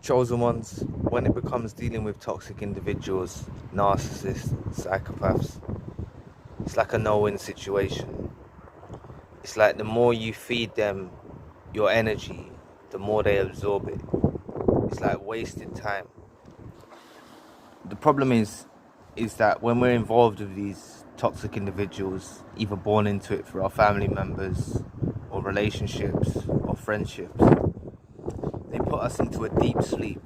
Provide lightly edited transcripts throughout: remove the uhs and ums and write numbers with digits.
Chosen ones, when it becomes dealing with toxic individuals, narcissists, psychopaths, it's like a no-win situation. It's like the more you feed them your energy, the more they absorb it. It's like wasted time. The problem is that when we're involved with these toxic individuals, either born into it through our family members or relationships or friendships, they put us into a deep sleep.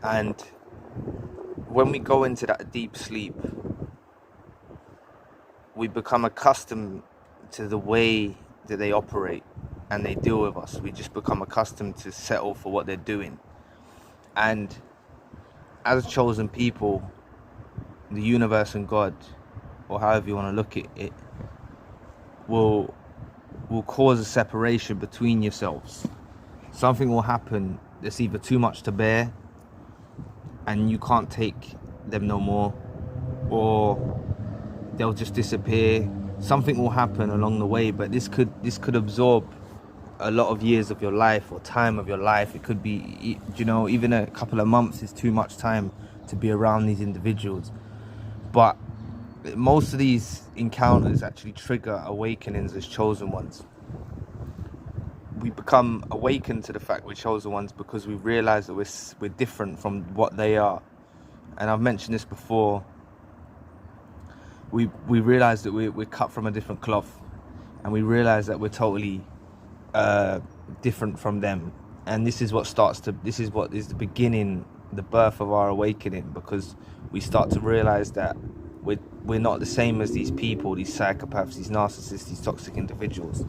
And when we go into that deep sleep, we become accustomed to the way that they operate and they deal with us. We just become accustomed to settle for what they're doing. And as chosen people, the universe and God, or however you want to look at it, will cause a separation between yourselves. Something will happen that's either too much to bear and you can't take them no more, or they'll just disappear. Something will happen along the way, but this could absorb a lot of years of your life or time of your life. It could be, even a couple of months is too much time to be around these individuals. But most of these encounters actually trigger awakenings as chosen ones. We become awakened to the fact we're chosen ones because we realize that we're different from what they are. And I've mentioned this before. We realize that we're cut from a different cloth, and we realize that we're totally different from them. And this is what is the beginning, the birth of our awakening, because we start to realize that we're not the same as these people, these psychopaths, these narcissists, these toxic individuals.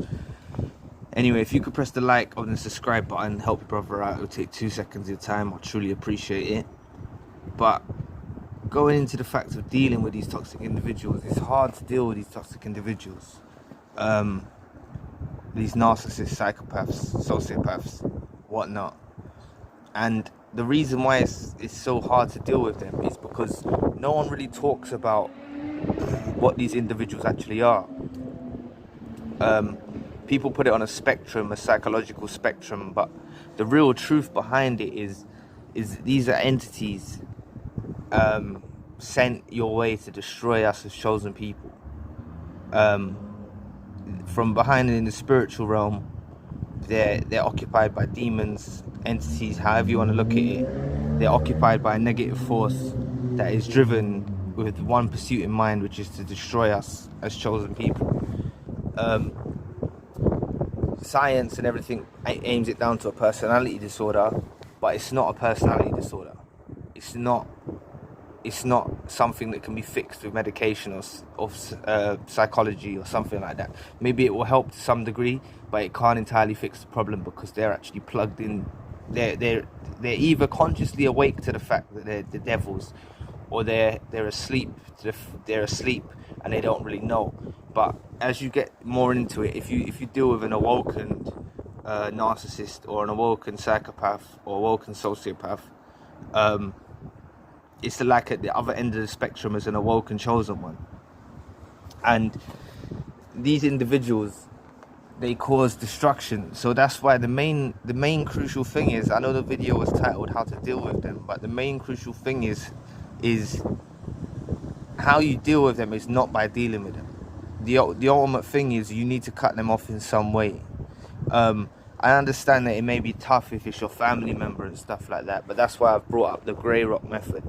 Anyway, if you could press the like or the subscribe button, help your brother out. It'll take 2 seconds of your time. I'll truly appreciate it. But going into the fact of dealing with these toxic individuals, it's hard to deal with these toxic individuals. These narcissists, psychopaths, sociopaths, whatnot. And the reason why it's so hard to deal with them is because no one really talks about what these individuals actually are. People put it on a spectrum, a psychological spectrum, but the real truth behind it is these are entities sent your way to destroy us as chosen people. From behind in the spiritual realm, they're occupied by demons, entities, however you want to look at it. They're occupied by a negative force that is driven with one pursuit in mind, which is to destroy us as chosen people. Science and everything aims it down to a personality disorder, but it's not a personality disorder. It's not something that can be fixed with medication or psychology or something like that. Maybe it will help to some degree, but it can't entirely fix the problem, because they're actually plugged in. They're either consciously awake to the fact that they're the devils, or they're asleep. They're asleep and they don't really know. But as you get more into it, if you deal with an awoken narcissist or an awoken psychopath or awoken sociopath, it's like at the other end of the spectrum as an awoken chosen one. And these individuals, they cause destruction. So that's why the main crucial thing is, I know the video was titled How to Deal With Them, but the main crucial thing is how you deal with them is not by dealing with them. The ultimate thing is you need to cut them off in some way. I understand that it may be tough if it's your family member and stuff like that, but that's why I've brought up the grey rock method.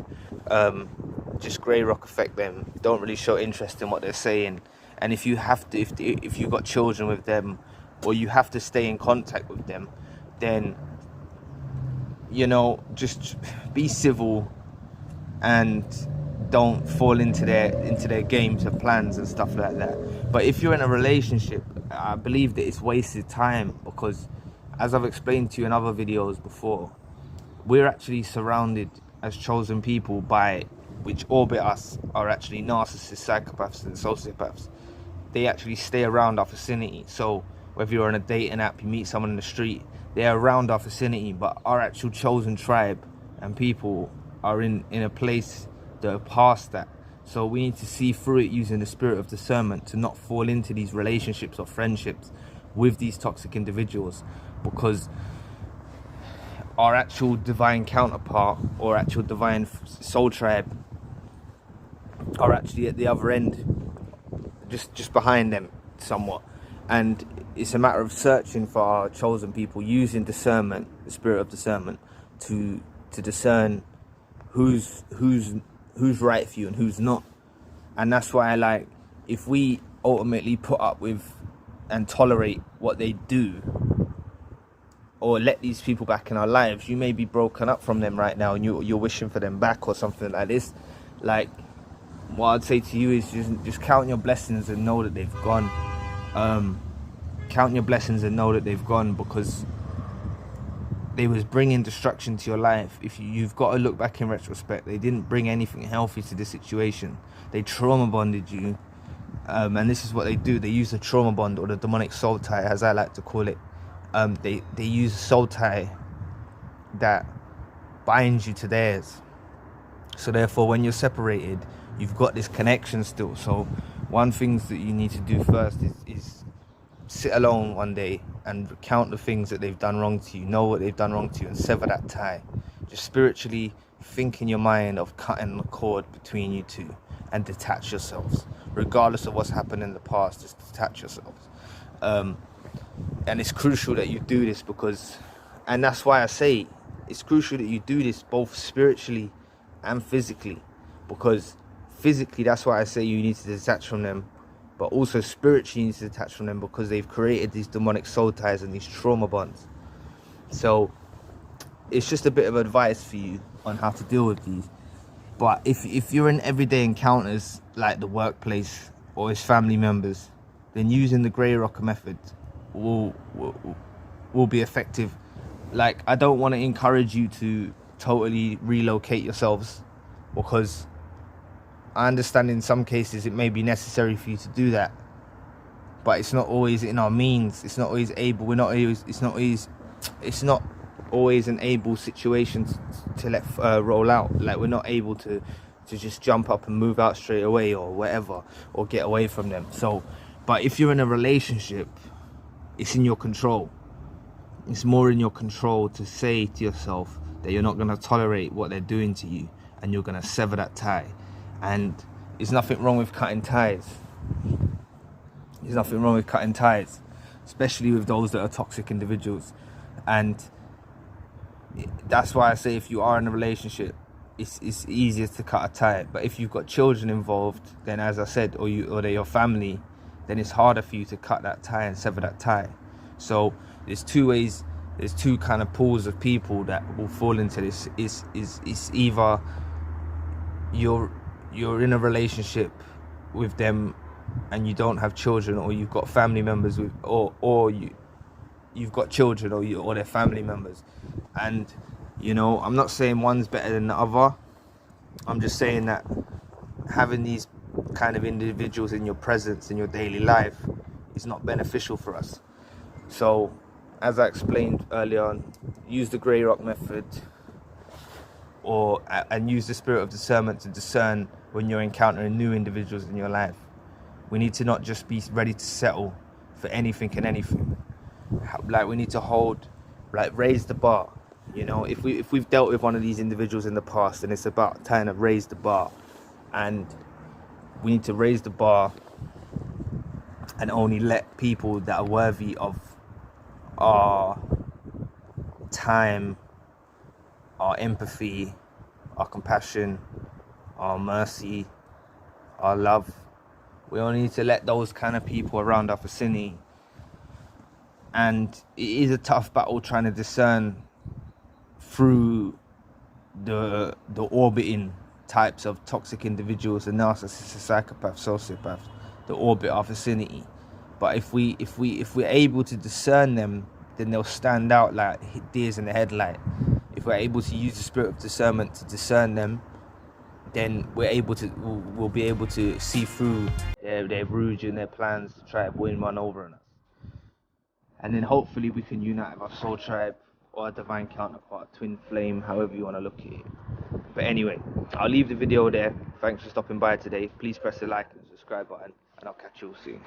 Just grey rock affect them. Don't really show interest in what they're saying. And if you have to, if you've got children with them, or you have to stay in contact with them, then just be civil and don't fall into their games and plans and stuff like that. But if you're in a relationship, I believe that it's wasted time, because as I've explained to you in other videos before, we're actually surrounded as chosen people which orbit us are actually narcissists, psychopaths and sociopaths. They actually stay around our vicinity. So whether you're on a dating app, you meet someone in the street, they're around our vicinity, but our actual chosen tribe and people are in a place that are past that. So we need to see through it using the spirit of discernment to not fall into these relationships or friendships with these toxic individuals, because our actual divine counterpart or actual divine soul tribe are actually at the other end, just behind them somewhat. And it's a matter of searching for our chosen people, using discernment, the spirit of discernment, to discern who's right for you and who's not. And that's why, like, if we ultimately put up with and tolerate what they do, or let these people back in our lives, you may be broken up from them right now and you're wishing for them back or something like this. Like, what I'd say to you is just count your blessings and know that they've gone. Count your blessings and know that they've gone, because they was bringing destruction to your life. If you've got to look back in retrospect, they didn't bring anything healthy to this situation. They trauma bonded you, and this is what they do. They use the trauma bond, or the demonic soul tie, as I like to call it. They use a soul tie that binds you to theirs. So therefore, when you're separated, you've got this connection still. So one thing that you need to do first is sit alone one day and recount the things that they've done wrong to you, know what they've done wrong to you, and sever that tie. Just spiritually think in your mind of cutting the cord between you two and detach yourselves. Regardless of what's happened in the past, just detach yourselves. And it's crucial that you do this, because, and that's why I say it's crucial that you do this both spiritually and physically, because physically, that's why I say you need to detach from them, but also spiritually you need to detach from them, because they've created these demonic soul ties and these trauma bonds. So it's just a bit of advice for you on how to deal with these. But if you're in everyday encounters like the workplace or his family members, then using the grey rocker method will be effective. Like, I don't want to encourage you to totally relocate yourselves, because I understand in some cases it may be necessary for you to do that, but it's not always in our means. It's not always able. It's not always an able situation to let roll out. Like, we're not able to just jump up and move out straight away or whatever, or get away from them. So, but if you're in a relationship, it's in your control. It's more in your control to say to yourself that you're not going to tolerate what they're doing to you, and you're going to sever that tie. And there's nothing wrong with cutting ties. There's nothing wrong with cutting ties, especially with those that are toxic individuals. And that's why I say, if you are in a relationship, it's easier to cut a tie. But if you've got children involved, then, as I said, or they're your family, then it's harder for you to cut that tie and sever that tie. So there's two ways. There's two kind of pools of people that will fall into this. It's either you're in a relationship with them and you don't have children, or you've got family members with, or you've got children, or they're family members. And, you know, I'm not saying one's better than the other. I'm just saying that having these kind of individuals in your presence in your daily life is not beneficial for us. So, as I explained earlier on, use the grey rock method, and use the spirit of discernment to discern when you're encountering new individuals in your life. We need to not just be ready to settle for anything and anything. Like, we need to raise the bar. You know, if we've dealt with one of these individuals in the past, then it's about time to raise the bar. And we need to raise the bar and only let people that are worthy of our time, our empathy, our compassion, our mercy, our love. We only need to let those kind of people around our vicinity. And it is a tough battle trying to discern through the orbiting types of toxic individuals, the narcissists, the psychopaths, sociopaths, that orbit our vicinity. But if we're able to discern them, then they'll stand out like deers in the headlight. If we're able to use the spirit of discernment to discern them, then we'll be able to see through their rouge and their plans to try to win one over on us. And then hopefully we can unite with our soul tribe or our divine counterpart, twin flame, however you want to look at it. But anyway, I'll leave the video there. Thanks for stopping by today. Please press the like and subscribe button, and I'll catch you all soon.